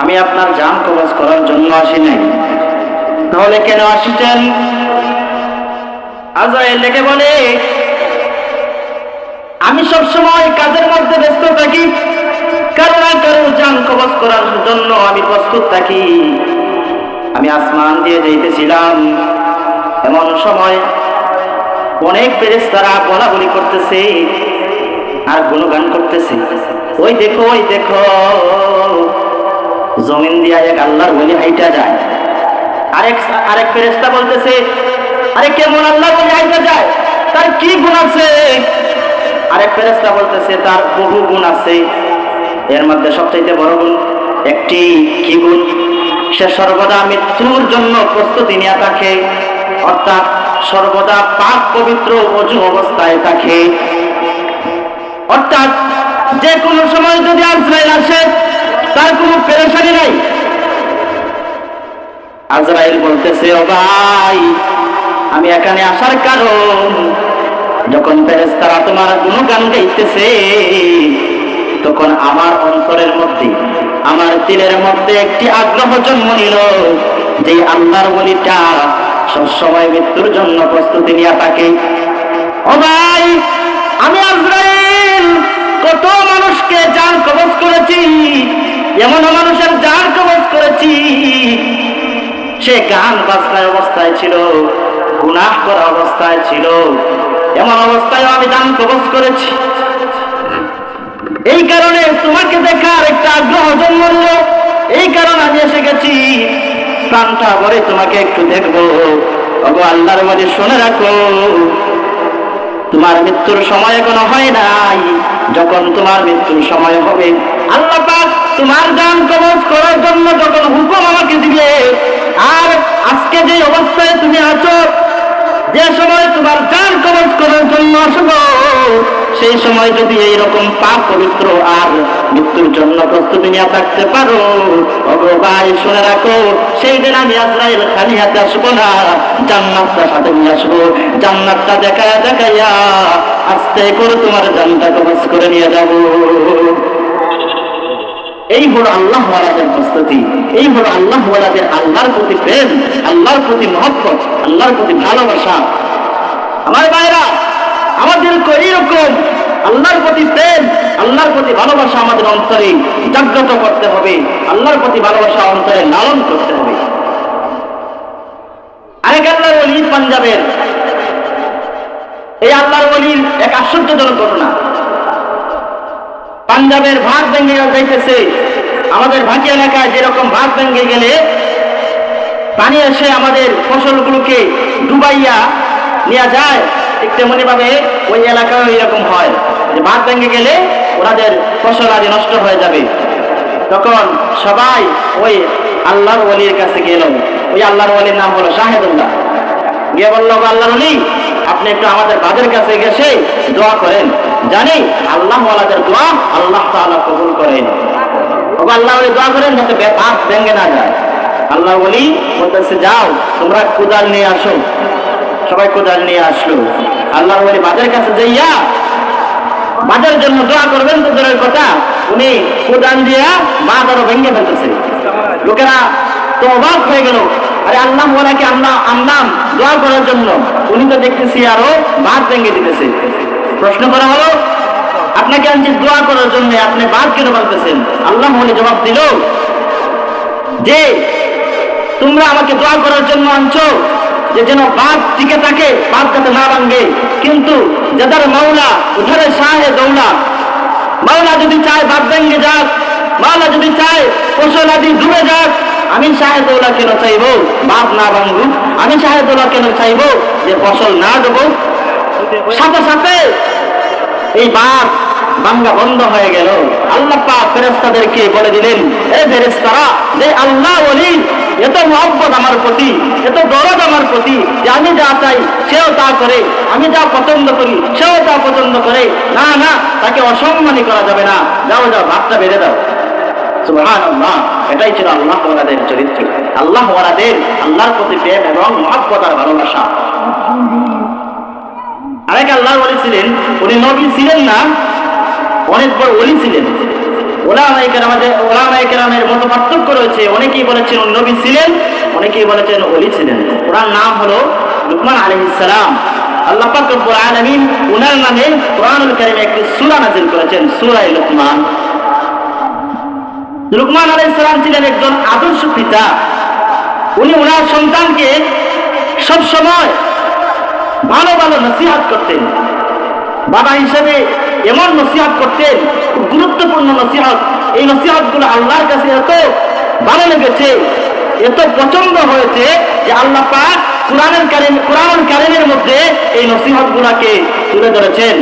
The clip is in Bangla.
আমি আপনার জান কবজ করার জন্য আসি নাই। তাহলে কেন আসিছেন? আজরাইল ডেকে বলে, আমি সবসময় কাজের মধ্যে ব্যস্ত থাকি, কারো না কারো জান কবজ করার জন্য আমি প্রস্তুত থাকি। আমি আসমান দিয়ে যাইতেছিলাম, এমন সময় অনেক ফেরেশতারা বলাবলি করতেছে আর গুণগান করতেছে, ওই দেখো ওই দেখো, জমিন দিয়া এক আল্লাহর ওলি হাইটা যায়। আরেক ফেরেশতা বলতেছে, আরে কেমন আল্লাহর ওলি হাইটা যায়, তার কি গুণ আছে? আরেক ফেরেশতা বলতেছে, তার বহু গুণ আছে, এর মধ্যে সবচেয়ে বড় গুণ একটি। কি গুণ? সে সর্বদা মৃত্যুর জন্য প্রস্তুতি নিয়ে থাকে, অর্থাৎ সর্বদা পাক পবিত্র ওযু অবস্থায় থাকে। অর্থাৎ যে কোনো সময় যদি আজরাইল আসে তার কোনো পেরেশানি নাই। আজরাইল বলতেছে, ও ভাই, আমি এখানে আসার কারণ, যখন ফেরেশতারা তোমার গুণগান গাইতেছে তখন আমার অন্তরের মধ্যে, আমার দিলের মধ্যে একটি আগ্রহ জন্ম নিল যে আল্লাহর ওলিটা সবসময় মৃত্যুর জন্য প্রস্তুতি নিয়ে থাকে। ও ভাই, আমি আজরাইল কত মানুষকে জান কবজ করেছি, এমন মানুষের জান কবজ করেছি সে গান বাজনার অবস্থায় ছিল, গুনাহ করা অবস্থায় ছিল, এমন অবস্থায় আমি জান কবজ করেছি। এই কারণে তোমাকে দেখার একটা আগ্রহ জন্মল, এই কারণে আমি এসে গেছি, প্রাণটা ভরে তোমাকে একটু দেখবো। ওগো আল্লাহর ওলি, শুনে রাখো, তোমার মৃত্যুর সময় এখনো হয় নাই। যখন তোমার মৃত্যুর সময় হবে, আল্লাহ পাক তোমার জান কবজ করার জন্য যখন হুকুম আমাকে দিবে, আর আজকে যে অবস্থায় তুমি আছো, যে সময় তোমার জান কবজ করার জন্য আসবো, সেই সময় যদি এইরকম পাক পবিত্র আর মৃত্যুর জন্য প্রস্তুতি নিয়ে থাকতে পারো, ওগো ভাই শুনে রাখো, সেই দিন আমি আজরাইল খালি হাতে আসবো না, জান্নাতটা সাথে নিয়ে আসবো। জান্নাতটা দেখায়া দেখাইয়া আস্তে করে তোমার জানটা কবজ করে নিয়ে যাবো। এই হলো আল্লাহ ওয়ালাদের প্রস্তুতি, এই হলো আল্লাহ ওয়ালাদের আল্লাহর প্রতি প্রেম, আল্লাহর প্রতি মহব্বত, আল্লাহর প্রতি ভালোবাসা। আমার ভাইরা, আমাদের এইরকম আল্লাহর প্রতি প্রেম, আল্লাহর প্রতি ভালোবাসা আমাদের অন্তরে জাগ্রত করতে হবে, আল্লাহর প্রতি ভালোবাসা অন্তরে লালন করতে হবে। আরেক আল্লাহর ওলি পাঞ্জাবের, এই আল্লাহর ওলির এক আশ্চর্যজনক ঘটনা। পাঞ্জাবের ভাগ ভেঙে যাইতেছে, আমাদের ভাটি এলাকায় যেরকম ভাগ ভেঙে গেলে পানি এসে আমাদের ফসলগুলোকে ডুবাইয়া নেওয়া যায়, ঠিক তেমনি ভাবে ওই এলাকায় এরকম হয় যে ভাগ ভেঙে গেলে ওনাদের ফসল আদি নষ্ট হয়ে যাবে। তখন সবাই ওই আল্লাহর ওলির কাছে গেল। ওই আল্লাহর ওলির নাম হলো শাহেদুল্লাহ। গিয়ে বলল, আল্লাহর ওলি, আপনি একটু আমাদের বাদের কাছে গেছে দোয়া করেন, জানি আল্লাহ ওয়ালাদের দোয়া আল্লাহ তাআলা কবুল করেন। আল্লাহ ওলি দোয়া করেন যাতে ভাগ ভেঙে না যায়। আল্লাহ ওলি বলতেছে, যাও তোমরা কোদাল নিয়ে আসো। সবাই কোদাল নিয়ে আসলো। আল্লাহর ওলি বাদের কাছে যাইয়া বাদের জন্য দোয়া করবেন তো দূরের কথা, উনি কোদাল দিয়া বাদ আরো ভেঙে ফেলতেছে। লোকেরা তো অবাক হয়ে গেল, আরে আল্লাহ ওয়ালাকে আমরা আনলাম দোয়া করার জন্য, উনি তো দেখতেছি আরো বাদ ভেঙে দিতেছে। প্রশ্ন করা হলো, আপনাকে আনছি দোয়া করার জন্য, আপনি বাদ কেন বলতেছেন? আল্লাহ ওলি জবাব দিল যে, তোমরা আমাকে দোয়া করার জন্য আনছো যে যেন বাদ টিকে থাকে, বাদ যাতে না ভাঙে, কিন্তু যাদের মাওলা উধারে শাহে দৌলা, মাওলা যদি চায় বাদ ভেঙে যাক, মাওলা যদি চায় ফসল আদি ডুবে যাক, আমি শাহে দৌলা কেন চাইবো বাদ না ভাঙুক? আমি শাহে দৌলা কেন চাইবো যে ফসল না ডুবো? সাথে সাথে এই বাদ ভাঙা বন্ধ হয়ে গেল। আল্লাহ পাক ফেরেশতাদেরকে বলে দিলেন, এ ফেরেশতারা, যে আল্লাহ ওলি এত মহব্বত আমার প্রতি, এত দরদ আমার প্রতি, যে আমি যা চাই সেও তা করে, আমি যা পছন্দ করি সেও তা পছন্দ করে, না না, তাকে অসম্মানী করা যাবে না, যাও যাও ভাতটা বেড়ে দাও। সুবহানাল্লাহ। এটাই ছিল আল্লাহ ওয়ালাদের চরিত্র, আল্লাহ ওয়ালাদের আল্লাহর প্রতি প্রেম এবং মহব্বত আর ভালোবাসা। আরেক আল্লাহর ওলি ছিলেন, উনি নবী ছিলেন না, অনেক বড় ওলি ছিলেন। ওলামায়ে কেরামের মত পার্থক্য রয়েছে। অনেকেই বলেছেন নবী ছিলেন, অনেকেই বলেছেন ওলি ছিলেন। ওনার নাম হলো লুকমান আলাইহিস সালাম। আল্লাহ পাক রব্বুল আলামিন ওনার নামে কোরআনুল কারীমে একটি সূরা নাযিল করেছেন, সূরা লুকমান। লুকমান আলাইহিস সালাম ছিলেন একজন আদর্শ পিতা। উনি ওনার সন্তানকে সব সময় ভালো ভালো নসিহত করতেন। বাবা হিসেবে এমন নসিহত করতেন, খুব গুরুত্বপূর্ণ নসিহত। এই নসিহতগুলো আল্লাহর কাছে এত ভালো লেগেছে, এত পছন্দ হয়েছে যে আল্লাহ পাক কুরআনুল কারীমের মধ্যে এই নসিহতগুলোকে তুলে ধরেছেন।